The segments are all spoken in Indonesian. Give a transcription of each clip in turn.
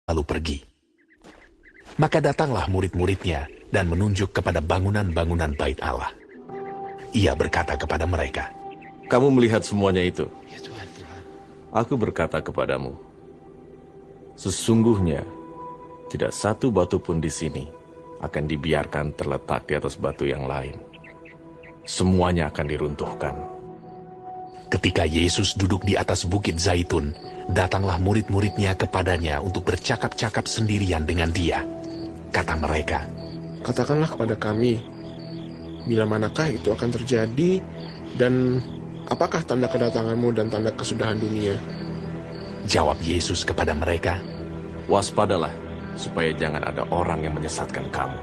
lalu pergi. Maka datanglah murid-muridnya dan menunjuk kepada bangunan-bangunan bait Allah. Ia berkata kepada mereka, "Kamu melihat semuanya itu? Aku berkata kepadamu, sesungguhnya tidak satu batu pun di sini akan dibiarkan terletak di atas batu yang lain. Semuanya akan diruntuhkan." Ketika Yesus duduk di atas bukit Zaitun, datanglah murid-muridnya kepadanya untuk bercakap-cakap sendirian dengan dia. Kata mereka, "Katakanlah kepada kami, bila manakah itu akan terjadi, dan apakah tanda kedatanganmu dan tanda kesudahan dunia?" Jawab Yesus kepada mereka, "Waspadalah, supaya jangan ada orang yang menyesatkan kamu.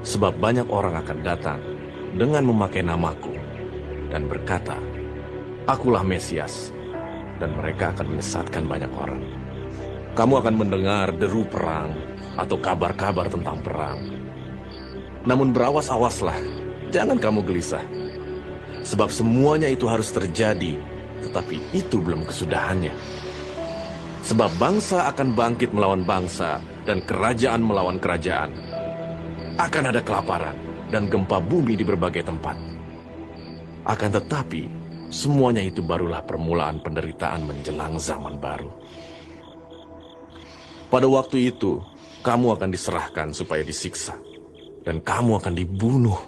Sebab banyak orang akan datang dengan memakai namaku dan berkata, 'Akulah Mesias,' dan mereka akan menyesatkan banyak orang. Kamu akan mendengar deru perang atau kabar-kabar tentang perang. Namun berawas-awaslah, jangan kamu gelisah. Sebab semuanya itu harus terjadi, tetapi itu belum kesudahannya. Sebab bangsa akan bangkit melawan bangsa, dan kerajaan melawan kerajaan. Akan ada kelaparan dan gempa bumi di berbagai tempat. Akan tetapi, semuanya itu barulah permulaan penderitaan menjelang zaman baru. Pada waktu itu, kamu akan diserahkan supaya disiksa, dan kamu akan dibunuh,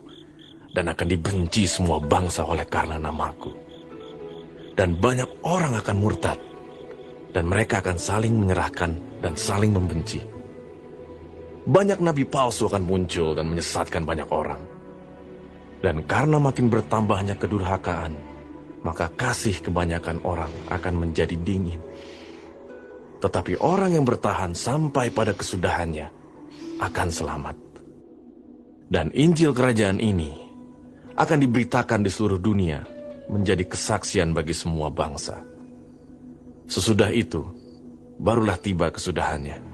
dan akan dibenci semua bangsa oleh karena namaku. Dan banyak orang akan murtad, dan mereka akan saling menyerahkan dan saling membenci. Banyak nabi palsu akan muncul dan menyesatkan banyak orang. Dan karena makin bertambahnya kedurhakaan, maka kasih kebanyakan orang akan menjadi dingin. Tetapi orang yang bertahan sampai pada kesudahannya akan selamat. Dan Injil Kerajaan ini akan diberitakan di seluruh dunia menjadi kesaksian bagi semua bangsa. Sesudah itu, barulah tiba kesudahannya.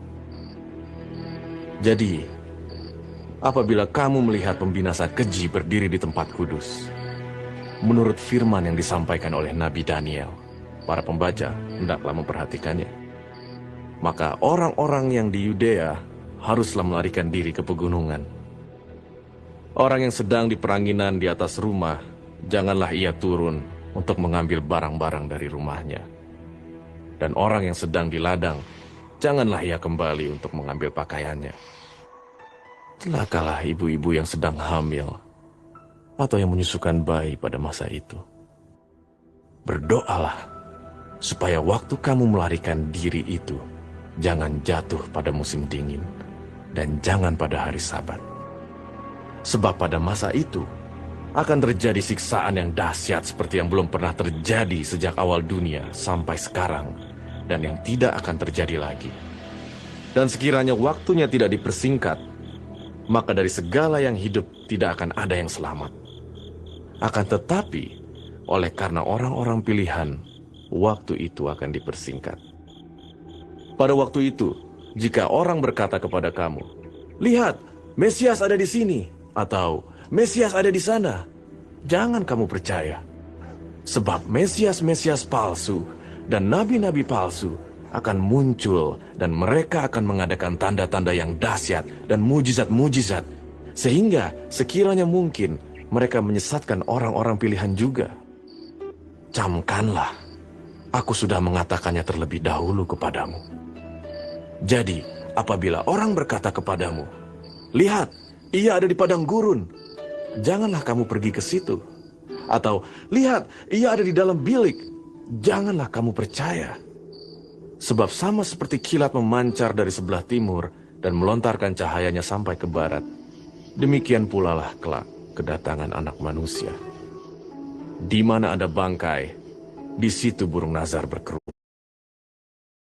Jadi, apabila kamu melihat pembinasa keji berdiri di tempat kudus, menurut firman yang disampaikan oleh Nabi Daniel, para pembaca hendaklah memperhatikannya. Maka orang-orang yang di Yudea haruslah melarikan diri ke pegunungan. Orang yang sedang di peranginan di atas rumah, janganlah ia turun untuk mengambil barang-barang dari rumahnya. Dan orang yang sedang di ladang, janganlah ia kembali untuk mengambil pakaiannya. Celakalah ibu-ibu yang sedang hamil, atau yang menyusukan bayi pada masa itu. Berdoalah, supaya waktu kamu melarikan diri itu, jangan jatuh pada musim dingin, dan jangan pada hari Sabat. Sebab pada masa itu, akan terjadi siksaan yang dahsyat seperti yang belum pernah terjadi sejak awal dunia sampai sekarang, dan yang tidak akan terjadi lagi. Dan sekiranya waktunya tidak dipersingkat, maka dari segala yang hidup tidak akan ada yang selamat. Akan tetapi, oleh karena orang-orang pilihan, waktu itu akan dipersingkat. Pada waktu itu, jika orang berkata kepada kamu, "Lihat, Mesias ada di sini," atau "Mesias ada di sana," jangan kamu percaya. Sebab Mesias-Mesias palsu dan nabi-nabi palsu akan muncul, dan mereka akan mengadakan tanda-tanda yang dahsyat dan mujizat-mujizat, sehingga sekiranya mungkin mereka menyesatkan orang-orang pilihan juga. Camkanlah, aku sudah mengatakannya terlebih dahulu kepadamu. Jadi, apabila orang berkata kepadamu, "Lihat, ia ada di padang gurun," janganlah kamu pergi ke situ. Atau, "Lihat, ia ada di dalam bilik," janganlah kamu percaya. Sebab sama seperti kilat memancar dari sebelah timur dan melontarkan cahayanya sampai ke barat, demikian pula lah kelak kedatangan Anak Manusia. Di mana ada bangkai, di situ burung nazar berkerut.